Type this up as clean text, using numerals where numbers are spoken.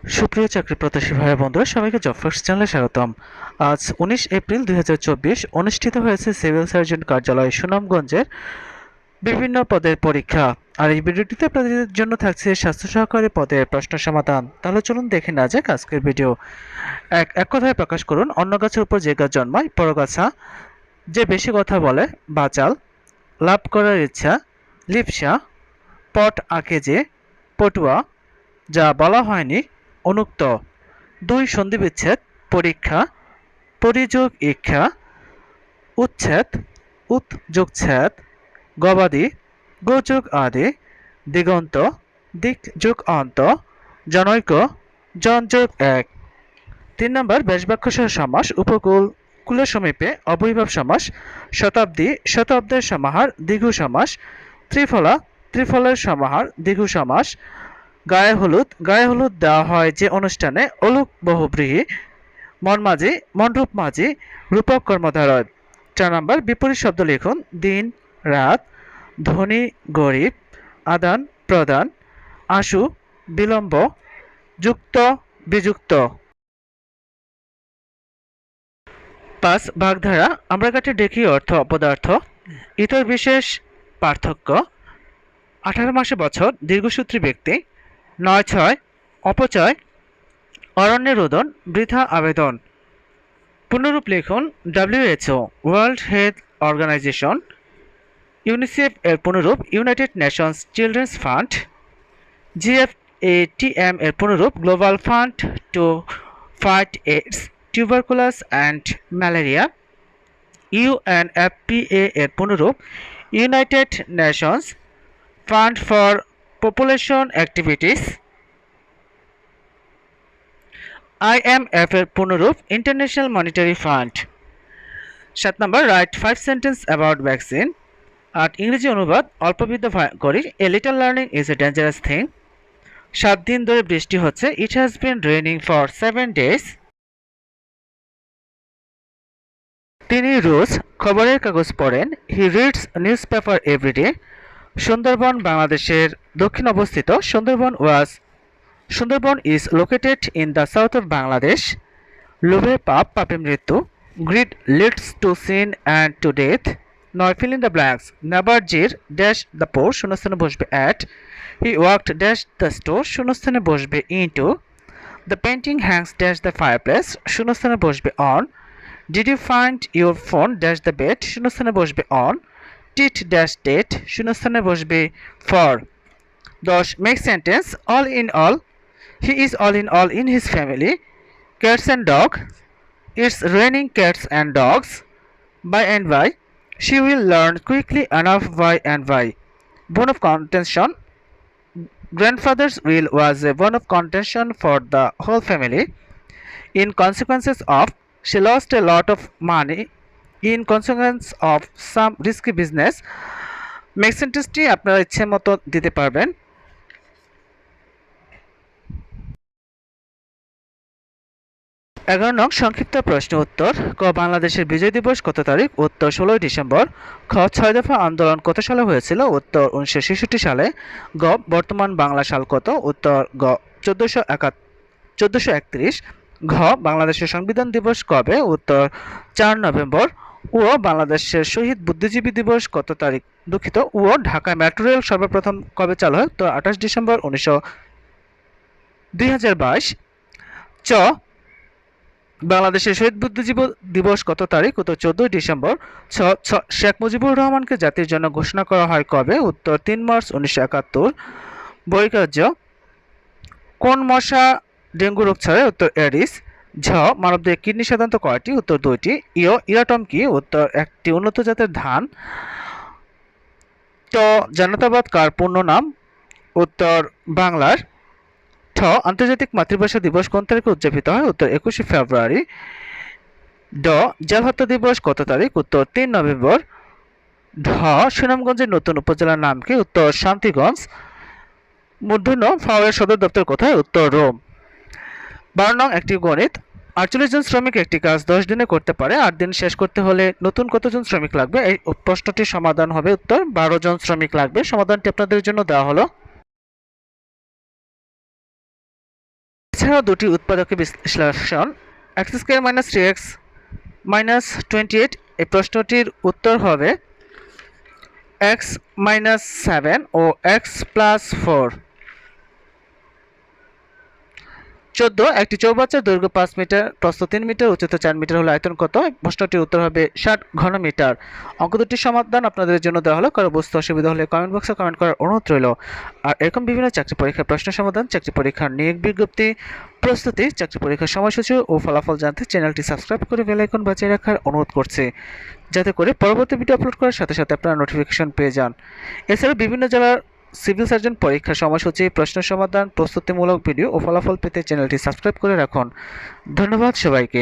সুপ্রিয় চাকরি প্রত্যাশী ভাই বন্ধুরা, সবাইকে জব ফার্স্ট চ্যানেলে স্বাগতম। আজ 19 এপ্রিল 2024 অনুষ্ঠিত হয়েছে সিভিল সার্জন কার্যালয় সুনামগঞ্জের বিভিন্ন পদের পরীক্ষা। আর এই ভিডিওটিতে আপনাদের জন্য থাকছে স্বাস্থ্য সহকারী পদের প্রশ্ন সমাধান। তাহলে চলুন দেখে না যাক আজকের ভিডিও। এক কথায় প্রকাশ করুন, অন্য গাছের উপর যে গাছ জন্মায় পরগাছা, যে বেশি কথা বলে বাচাল, লাভ করার ইচ্ছা লিপসা, পট আঁকে যে পটুয়া, যা বলা হয়নি অনুক্ত। 2 সন্ধিবিচ্ছেদ পরীক্ষা পরিযোগ ইক্ষা উচ্ছেদ উৎযোগচ্ছেদ গবাদি গোযোগ আদি দিগন্ত দিক যোগ অন্ত জনৈক জনযোগ এক। 3 নম্বর ব্যাসবাক্য সহ সমাস উপকূল কুলের সমীপে অবৈভাব সমাস শতাব্দী শতাব্দের সমাহার দ্বিগু সমাস ত্রিফলা ত্রিফলের সমাহার দ্বিগু সমাস গায়ে হলুদ দেওয়া হয় যে অনুষ্ঠানে অলুক বহুব্রীহি মনমাঝি মণ্ডপ মাঝি রূপক কর্মধারয়। 4 নম্বর বিপরীত শব্দ লিখুন, দিন রাত ধনী গরিব আদান প্রদান আশু বিলম্ব যুক্ত বিযুক্ত। 5 বাগধারা আমরা কাটে ডেকি অর্থ অপদার্থ ইতর বিশেষ পার্থক্য 18 মাসে বছর দীর্ঘসূত্রী ব্যক্তি 9-6 অপচয় অরণ্যের রোদন বৃথা আবেদন। পুনরূপ লিখুন, WHO World Health Organization, UNICEF এর পুনরূপ United Nations Children's Fund, GFATM এর পুনরূপ Global Fund to Fight AIDS tuberculosis and malaria, UNFPA এর পুনরূপ United Nations Fund for Population Activities, IMF এর পুনরূপ International Monetary Fund. 7 number write 5 sentence about vaccine. 8 ইংরেজি অনুবাদ অল্পবিদ্যা করি a little learning is a dangerous thing. 7 দিন ধরে বৃষ্টি হচ্ছে, it has been raining for 7 days. তিনি রোজ খবরের কাগজ পড়েন, he reads newspaper every day. Sundarbans বাংলাদেশের দক্ষিণ অবস্থিত। Sundarbans is located in the south of Bangladesh. লোভে পাপ পাপে মৃত্যু। Greed leads to sin and to death. 9 fill in the blanks. নাবার্জির ড্যাশ দ্য পোর শূন্যস্থানে বসবে at. He worked dash the store শূন্যস্থানে বসবে into. The painting hangs dash the fireplace শূন্যস্থানে বসবে on. Did you find your phone dash the bed শূন্যস্থানে বসবে অন। টিট ড্যাশ টেট শূন্যস্থানে বসবে for. 10 make sentence all in all. He is all in his family. Cats and dog. It's raining cats and dogs. By and by. She will learn quickly enough by and by. Bone of contention. Grandfather's will was a bone of contention for the whole family. In consequences of, she lost a lot of money. In consequence of some risky business. Make sentence-টি আপনারা ইচ্ছে মতো দিতে পারবেন। 11 নং সংক্ষিপ্ত প্রশ্ন উত্তর। ক বাংলাদেশের বিজয় দিবস কত তারিখ? উত্তর 16 ডিসেম্বর। খ 6 দফা আন্দোলন কত সালে হয়েছিল? উত্তর 1966 সালে। গ বর্তমান বাংলা সাল কত? উত্তর গ 1431। ঘ বাংলাদেশের সংবিধান দিবস কবে? উত্তর 4 নভেম্বর। ও বাংলাদেশের শহীদ বুদ্ধিজীবী দিবস কত তারিখ? দুঃখিত, ও ঢাকা মেট্রো রেল সর্বপ্রথম কবে চালু হয়? তো 28 ডিসেম্বর 2022। চ বাংলাদেশের শহীদ বুদ্ধিজীবী দিবস কত তারিখ? উত্তর 14 ডিসেম্বর। শেখ মুজিবুর রহমানকে জাতির জন্য ঘোষণা করা হয় কবে? উত্তর 3 মার্চ 1971। বহির্কার্য কোন মশা ডেঙ্গু রোগ ছড়ায়? উত্তর এডিস। ঝ মানবদেহে কিডনি সাধারণত কয়টি? উত্তর 2টি। ইরাটম কি? উত্তর একটি উন্নত জাতের ধান। ট জাতীয়তাবাদ কার পূর্ণ নাম? উত্তর বাংলার। ঠ আন্তর্জাতিক মাতৃভাষা দিবস কোন তারিখে উদযাপিত হয়? উত্তর 21 ফেব্রুয়ারি। ড জেল হত্যা দিবস কত তারিখ? উত্তর 3 নভেম্বর। ঢ সুনামগঞ্জের নতুন উপজেলার নাম কি? উত্তর শান্তিগঞ্জ। মূর্ধন্য ফাওয়ের সদর দপ্তর কোথায়? উত্তর রোম। 12 নং একটি গণিত। 48 জন শ্রমিক একটি কাজ 10 দিনে করতে পারে, 8 দিন শেষ করতে হলে নতুন কতজন শ্রমিক লাগবে? এই প্রশ্নটির সমাধান হবে উত্তর 12 জন শ্রমিক লাগবে। সমাধানটি আপনাদের জন্য দেওয়া হলো। এছাড়াও দুটি উৎপাদকের বিশ্লেষণ x square minus 3x minus 28, এই প্রশ্নটির উত্তর হবে x মাইনাস 7 ও x প্লাস 4। 14, একটি চৌবাচ্চার দৈর্ঘ্য 5 মিটার, প্রস্থ 3 মিটার, উচ্চতা 4 মিটার হলে আয়তন কত? প্রশ্নটির উত্তর হবে 60 ঘনমিটার। অঙ্ক দুটির সমাধান আপনাদের জন্য দেওয়া হলো। কারো বুঝতে অসুবিধা হলে কমেন্ট বক্সে কমেন্ট করার অনুরোধ রইল। আর এরকম বিভিন্ন চাকরি পরীক্ষার প্রশ্ন সমাধান, চাকরি পরীক্ষার নিয়োগ বিজ্ঞপ্তি, প্রস্তুতি, চাকরি পরীক্ষার সময়সূচি ও ফলাফল জানতে চ্যানেলটি সাবস্ক্রাইব করে বেল আইকন বাজিয়ে রাখার অনুরোধ করছি, যাতে করে পরবর্তী ভিডিও আপলোড করার সাথে সাথে আপনারা নোটিফিকেশন পেয়ে যান। এছাড়াও বিভিন্ন জেলার সিভিল সার্জন পরীক্ষা সময়সূচি, প্রশ্ন সমাধান, প্রস্তুতিমূলক ভিডিও ও ফলাফল পেতে চ্যানেলটি সাবস্ক্রাইব করে রাখুন। ধন্যবাদ সবাইকে।